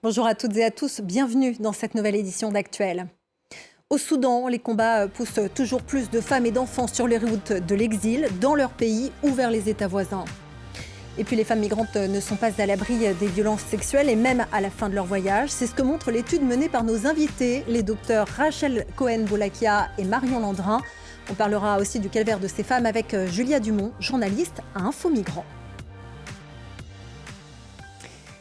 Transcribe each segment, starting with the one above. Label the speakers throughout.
Speaker 1: Bonjour à toutes et à tous, bienvenue dans cette nouvelle édition d'Actuel. Au Soudan, les combats poussent toujours plus de femmes et d'enfants sur les routes de l'exil, dans leur pays ou vers les États voisins. Et puis les femmes migrantes ne sont pas à l'abri des violences sexuelles et même à la fin de leur voyage. C'est ce que montre l'étude menée par nos invités, les docteurs Rachel Cohen-Boulakia et Marion Landrin. On parlera aussi du calvaire de ces femmes avec Julia Dumont, journaliste à Info Migrants.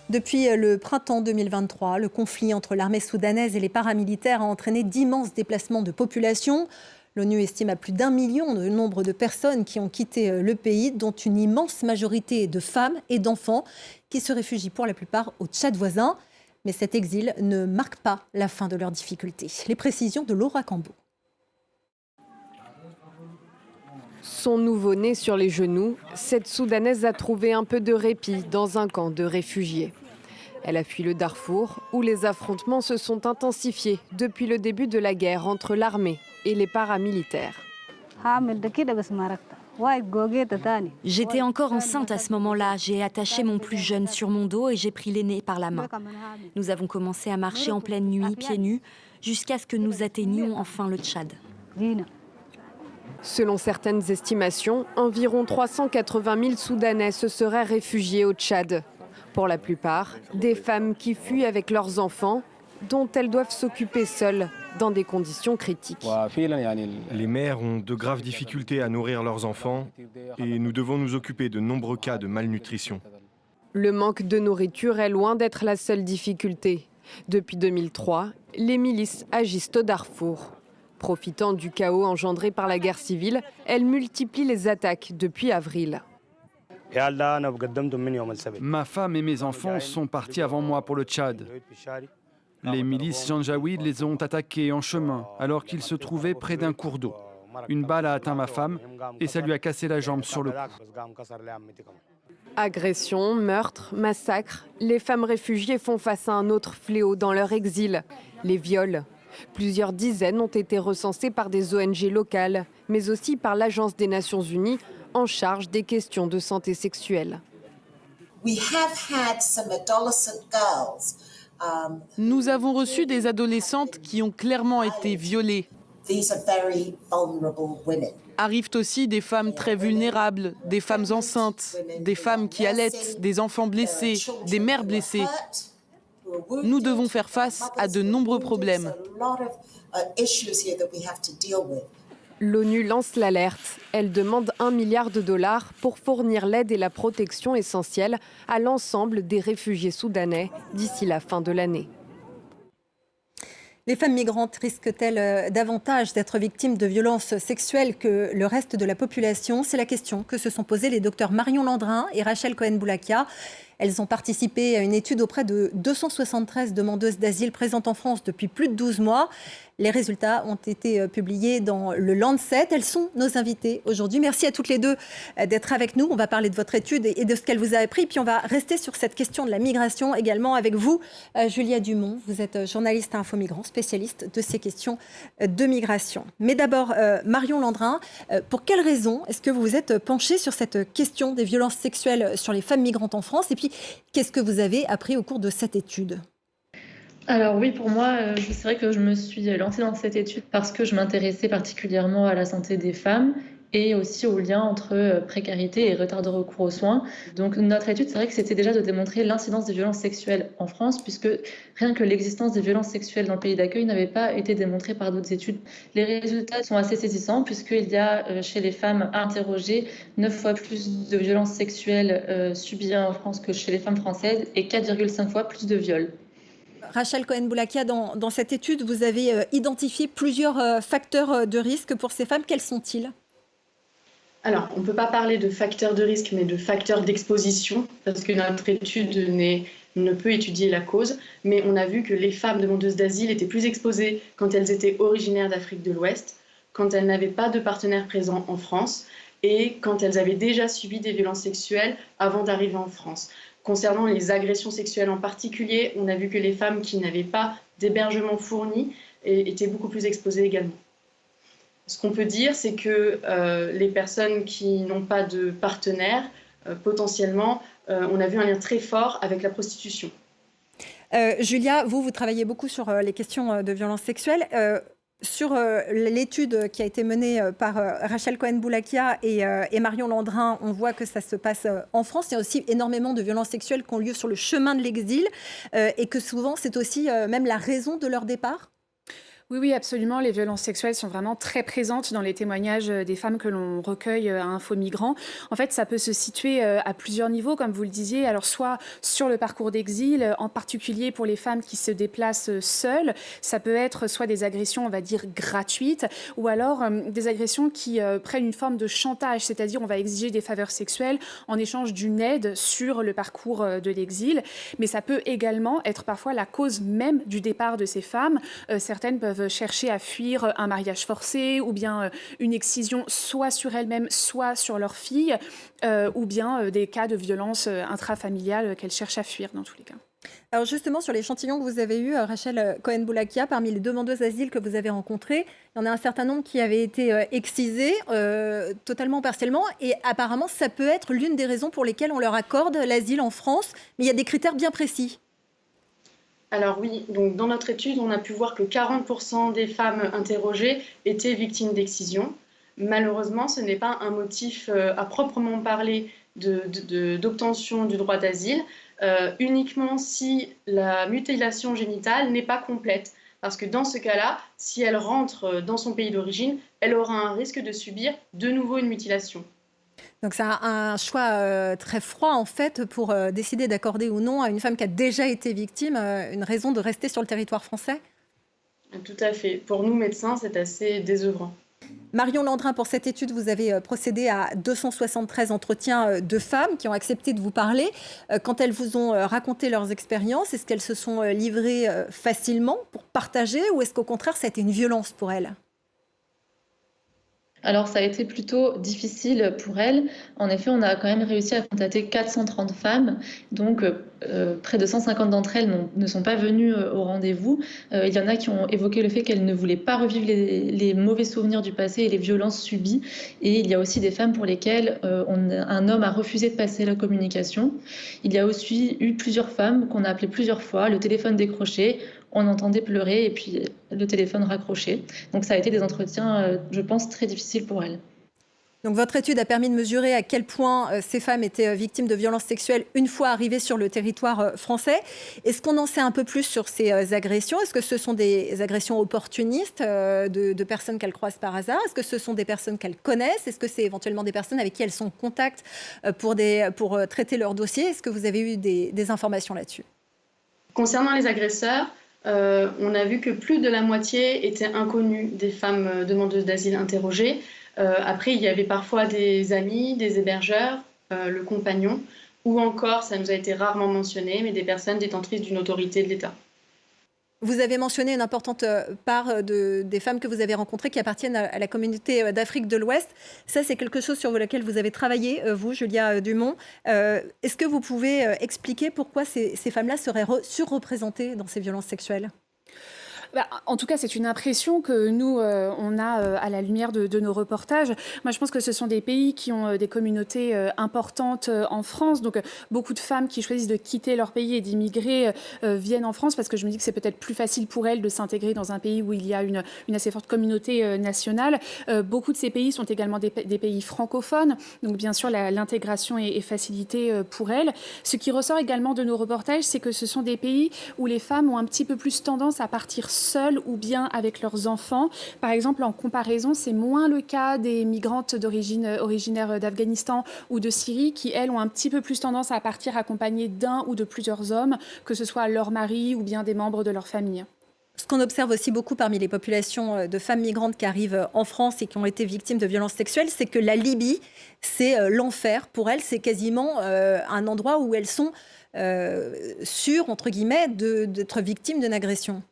Speaker 1: Depuis le printemps 2023, le conflit entre l'armée soudanaise et les paramilitaires a entraîné d'immenses déplacements de population. L'ONU estime à plus d'1 million le nombre de personnes qui ont quitté le pays, dont une immense majorité de femmes et d'enfants qui se réfugient pour la plupart au Tchad voisin. Mais cet exil ne marque pas la fin de leurs difficultés. Les précisions de Laura Cambo.
Speaker 2: Son nouveau-né sur les genoux, cette Soudanaise a trouvé un peu de répit dans un camp de réfugiés. Elle a fui le Darfour, où les affrontements se sont intensifiés depuis le début de la guerre entre l'armée et les paramilitaires.
Speaker 3: J'étais encore enceinte à ce moment-là. J'ai attaché mon plus jeune sur mon dos et j'ai pris l'aîné par la main. Nous avons commencé à marcher en pleine nuit, pieds nus, jusqu'à ce que nous atteignions enfin le Tchad.
Speaker 2: Selon certaines estimations, environ 380 000 Soudanais se seraient réfugiés au Tchad. Pour la plupart, des femmes qui fuient avec leurs enfants, dont elles doivent s'occuper seules dans des conditions critiques.
Speaker 4: Les mères ont de graves difficultés à nourrir leurs enfants et nous devons nous occuper de nombreux cas de malnutrition.
Speaker 2: Le manque de nourriture est loin d'être la seule difficulté. Depuis 2003, les milices agissent au Darfour. Profitant du chaos engendré par la guerre civile, elles multiplient les attaques depuis avril.
Speaker 5: Ma femme et mes enfants sont partis avant moi pour le Tchad. Les milices janjaouides les ont attaqués en chemin alors qu'ils se trouvaient près d'un cours d'eau. Une balle a atteint ma femme et ça lui a cassé la jambe sur le cou.
Speaker 2: Agressions, meurtres, massacres, les femmes réfugiées font face à un autre fléau dans leur exil, les viols. Plusieurs dizaines ont été recensées par des ONG locales, mais aussi par l'Agence des Nations Unies en charge des questions de santé sexuelle.
Speaker 6: Nous avons reçu des adolescentes qui ont clairement été violées. Arrivent aussi des femmes très vulnérables, des femmes enceintes, des femmes qui allaitent, des enfants blessés, des mères blessées. Nous devons faire face à de nombreux problèmes.
Speaker 2: L'ONU lance l'alerte. Elle demande $1 milliard pour fournir l'aide et la protection essentielle à l'ensemble des réfugiés soudanais d'ici la fin de l'année.
Speaker 1: Les femmes migrantes risquent-elles davantage d'être victimes de violences sexuelles que le reste de la population? C'est la question que se sont posées les docteurs Marion Landrin et Rachel Cohen-Boulakia. Elles ont participé à une étude auprès de 273 demandeuses d'asile présentes en France depuis plus de 12 mois. Les résultats ont été publiés dans le Lancet. Elles sont nos invitées aujourd'hui. Merci à toutes les deux d'être avec nous. On va parler de votre étude et de ce qu'elle vous a appris. Puis on va rester sur cette question de la migration également avec vous, Julia Dumont. Vous êtes journaliste à Info Migrants, spécialiste de ces questions de migration. Mais d'abord, Marion Landrin, pour quelles raisons est-ce que vous vous êtes penchée sur cette question des violences sexuelles sur les femmes migrantes en France? Et puis, qu'est-ce que vous avez appris au cours de cette étude?
Speaker 7: Alors oui, pour moi, c'est vrai que je me suis lancée dans cette étude parce que je m'intéressais particulièrement à la santé des femmes et aussi au lien entre précarité et retard de recours aux soins. Donc notre étude, c'est vrai que c'était déjà de démontrer l'incidence des violences sexuelles en France, puisque rien que l'existence des violences sexuelles dans le pays d'accueil n'avait pas été démontrée par d'autres études. Les résultats sont assez saisissants, puisqu'il y a chez les femmes interrogées 9 fois plus de violences sexuelles subies en France que chez les femmes françaises et 4,5 fois plus de viols.
Speaker 1: Rachel Cohen-Boulakia, dans cette étude, vous avez identifié plusieurs facteurs de risque pour ces femmes. Quels sont-ils ?
Speaker 8: Alors, on ne peut pas parler de facteurs de risque, mais de facteurs d'exposition, parce que notre étude ne peut étudier la cause. Mais on a vu que les femmes demandeuses d'asile étaient plus exposées quand elles étaient originaires d'Afrique de l'Ouest, quand elles n'avaient pas de partenaire présent en France et quand elles avaient déjà subi des violences sexuelles avant d'arriver en France. Concernant les agressions sexuelles en particulier, on a vu que les femmes qui n'avaient pas d'hébergement fourni étaient beaucoup plus exposées également. Ce qu'on peut dire, c'est que les personnes qui n'ont pas de partenaire, potentiellement, on a vu un lien très fort avec la prostitution.
Speaker 1: Julia, vous travaillez beaucoup sur les questions de violences sexuelles. Sur l'étude qui a été menée par Rachel Cohen-Boulakia et Marion Landrin, on voit que ça se passe en France. Il y a aussi énormément de violences sexuelles qui ont lieu sur le chemin de l'exil et que souvent c'est aussi même la raison de leur départ.
Speaker 9: Oui, absolument. Les violences sexuelles sont vraiment très présentes dans les témoignages des femmes que l'on recueille à Info Migrants. En fait, ça peut se situer à plusieurs niveaux, comme vous le disiez. Alors, soit sur le parcours d'exil, en particulier pour les femmes qui se déplacent seules. Ça peut être soit des agressions, on va dire, gratuites, ou alors des agressions qui prennent une forme de chantage, c'est-à-dire on va exiger des faveurs sexuelles en échange d'une aide sur le parcours de l'exil. Mais ça peut également être parfois la cause même du départ de ces femmes. Certaines peuvent chercher à fuir un mariage forcé ou bien une excision soit sur elles-mêmes, soit sur leur fille, ou bien des cas de violence intrafamiliale qu'elles cherchent à fuir dans tous les cas.
Speaker 1: Alors justement, sur l'échantillon que vous avez eu, Rachel Cohen-Boulakia, parmi les demandeuses d'asile que vous avez rencontrées, il y en a un certain nombre qui avaient été excisées totalement, partiellement, et apparemment ça peut être l'une des raisons pour lesquelles on leur accorde l'asile en France, mais il y a des critères bien précis.
Speaker 8: Alors oui, donc dans notre étude, on a pu voir que 40% des femmes interrogées étaient victimes d'excision. Malheureusement, ce n'est pas un motif à proprement parler d'obtention du droit d'asile, uniquement si la mutilation génitale n'est pas complète. Parce que dans ce cas-là, si elle rentre dans son pays d'origine, elle aura un risque de subir de nouveau une mutilation.
Speaker 1: Donc c'est un choix très froid en fait pour décider d'accorder ou non à une femme qui a déjà été victime une raison de rester sur le territoire français.
Speaker 8: Tout à fait. Pour nous médecins, c'est assez désœuvrant.
Speaker 1: Marion Landrin, pour cette étude, vous avez procédé à 273 entretiens de femmes qui ont accepté de vous parler. Quand elles vous ont raconté leurs expériences, est-ce qu'elles se sont livrées facilement pour partager ou est-ce qu'au contraire ça a été une violence pour elles ?
Speaker 7: Alors, ça a été plutôt difficile pour elles. En effet, on a quand même réussi à contacter 430 femmes. Donc, près de 150 d'entre elles ne sont pas venues au rendez-vous. Il y en a qui ont évoqué le fait qu'elles ne voulaient pas revivre les mauvais souvenirs du passé et les violences subies. Et il y a aussi des femmes pour lesquelles un homme a refusé de passer la communication. Il y a aussi eu plusieurs femmes qu'on a appelées plusieurs fois, le téléphone décroché, on entendait pleurer et puis le téléphone raccroché. Donc ça a été des entretiens, je pense, très difficiles pour elles.
Speaker 1: Donc votre étude a permis de mesurer à quel point ces femmes étaient victimes de violences sexuelles une fois arrivées sur le territoire français. Est-ce qu'on en sait un peu plus sur ces agressions ? Est-ce que ce sont des agressions opportunistes de personnes qu'elles croisent par hasard ? Est-ce que ce sont des personnes qu'elles connaissent ? Est-ce que c'est éventuellement des personnes avec qui elles sont en contact pour traiter leur dossier ? Est-ce que vous avez eu des informations là-dessus ?
Speaker 8: Concernant les agresseurs, on a vu que plus de la moitié étaient inconnus des femmes demandeuses d'asile interrogées. Après, il y avait parfois des amis, des hébergeurs, le compagnon, ou encore, ça nous a été rarement mentionné, mais des personnes détentrices d'une autorité de l'État.
Speaker 1: Vous avez mentionné une importante part des femmes que vous avez rencontrées qui appartiennent à la communauté d'Afrique de l'Ouest. Ça, c'est quelque chose sur lequel vous avez travaillé, vous, Julia Dumont. Est-ce que vous pouvez expliquer pourquoi ces femmes-là seraient surreprésentées dans ces violences sexuelles ?
Speaker 9: En tout cas, c'est une impression que nous, on a à la lumière de nos reportages. Moi, je pense que ce sont des pays qui ont des communautés importantes en France. Donc, beaucoup de femmes qui choisissent de quitter leur pays et d'immigrer viennent en France parce que je me dis que c'est peut-être plus facile pour elles de s'intégrer dans un pays où il y a une assez forte communauté nationale. Beaucoup de ces pays sont également des pays francophones. Donc, bien sûr, l'intégration est facilitée pour elles. Ce qui ressort également de nos reportages, c'est que ce sont des pays où les femmes ont un petit peu plus tendance à partir seules ou bien avec leurs enfants. Par exemple, en comparaison, c'est moins le cas des migrantes originaires d'Afghanistan ou de Syrie qui, elles, ont un petit peu plus tendance à partir accompagnées d'un ou de plusieurs hommes, que ce soit leur mari ou bien des membres de leur famille.
Speaker 1: Ce qu'on observe aussi beaucoup parmi les populations de femmes migrantes qui arrivent en France et qui ont été victimes de violences sexuelles, c'est que la Libye, c'est l'enfer. Pour elles, c'est quasiment un endroit où elles sont sûres, entre guillemets, d'être victimes d'une agression.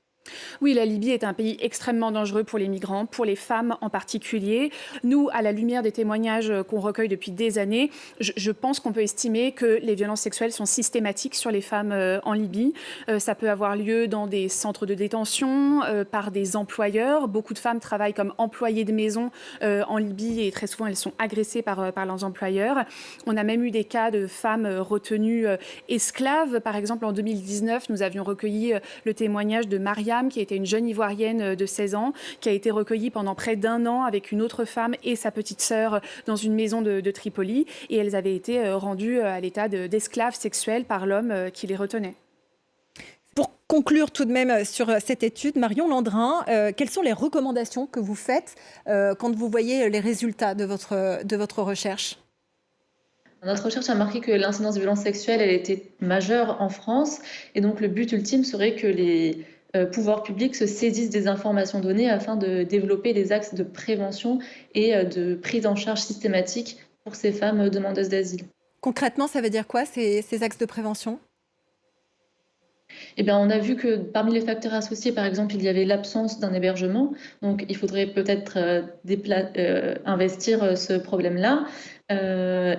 Speaker 9: Oui, la Libye est un pays extrêmement dangereux pour les migrants, pour les femmes en particulier. Nous, à la lumière des témoignages qu'on recueille depuis des années, je pense qu'on peut estimer que les violences sexuelles sont systématiques sur les femmes en Libye. Ça peut avoir lieu dans des centres de détention, par des employeurs. Beaucoup de femmes travaillent comme employées de maison en Libye et très souvent elles sont agressées par leurs employeurs. On a même eu des cas de femmes retenues esclaves. Par exemple, en 2019, nous avions recueilli le témoignage de Mariam, qui était une jeune Ivoirienne de 16 ans, qui a été recueillie pendant près d'1 an avec une autre femme et sa petite sœur dans une maison de Tripoli. Et elles avaient été rendues à l'état d'esclaves sexuels par l'homme qui les retenait.
Speaker 1: Pour conclure tout de même sur cette étude, Marion Landrin, quelles sont les recommandations que vous faites quand vous voyez les résultats de votre recherche ?
Speaker 7: Notre recherche a marqué que l'incidence de violences sexuelles elle était majeure en France. Et donc le but ultime serait que les pouvoirs publics se saisissent des informations données afin de développer des axes de prévention et de prise en charge systématique pour ces femmes demandeuses d'asile.
Speaker 1: Concrètement, ça veut dire quoi ces axes de prévention ?
Speaker 7: Eh bien, on a vu que parmi les facteurs associés, par exemple, il y avait l'absence d'un hébergement. Donc, il faudrait peut-être investir ce problème-là.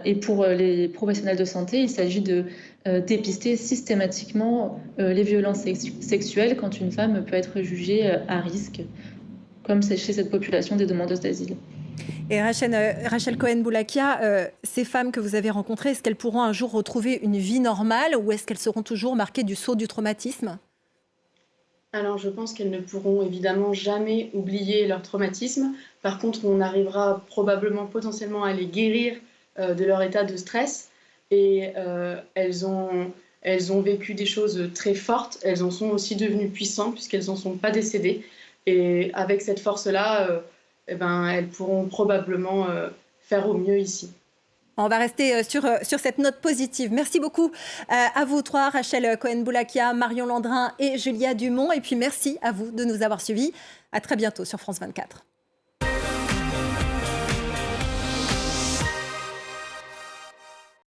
Speaker 7: Et pour les professionnels de santé, il s'agit de dépister systématiquement les violences sexuelles quand une femme peut être jugée à risque, comme c'est chez cette population des demandeuses d'asile.
Speaker 1: Et Rachel Cohen-Boulakia, ces femmes que vous avez rencontrées, est-ce qu'elles pourront un jour retrouver une vie normale ou est-ce qu'elles seront toujours marquées du sceau du traumatisme ?
Speaker 8: Alors, je pense qu'elles ne pourront évidemment jamais oublier leur traumatisme. Par contre, on arrivera probablement potentiellement à les guérir de leur état de stress. Et elles ont vécu des choses très fortes. Elles en sont aussi devenues puissantes puisqu'elles n'en sont pas décédées. Et avec cette force-là, elles pourront probablement faire au mieux ici.
Speaker 1: On va rester sur cette note positive. Merci beaucoup à vous trois, Rachel Cohen-Boulakia, Marion Landrin et Julia Dumont. Et puis merci à vous de nous avoir suivis. À très bientôt sur France 24.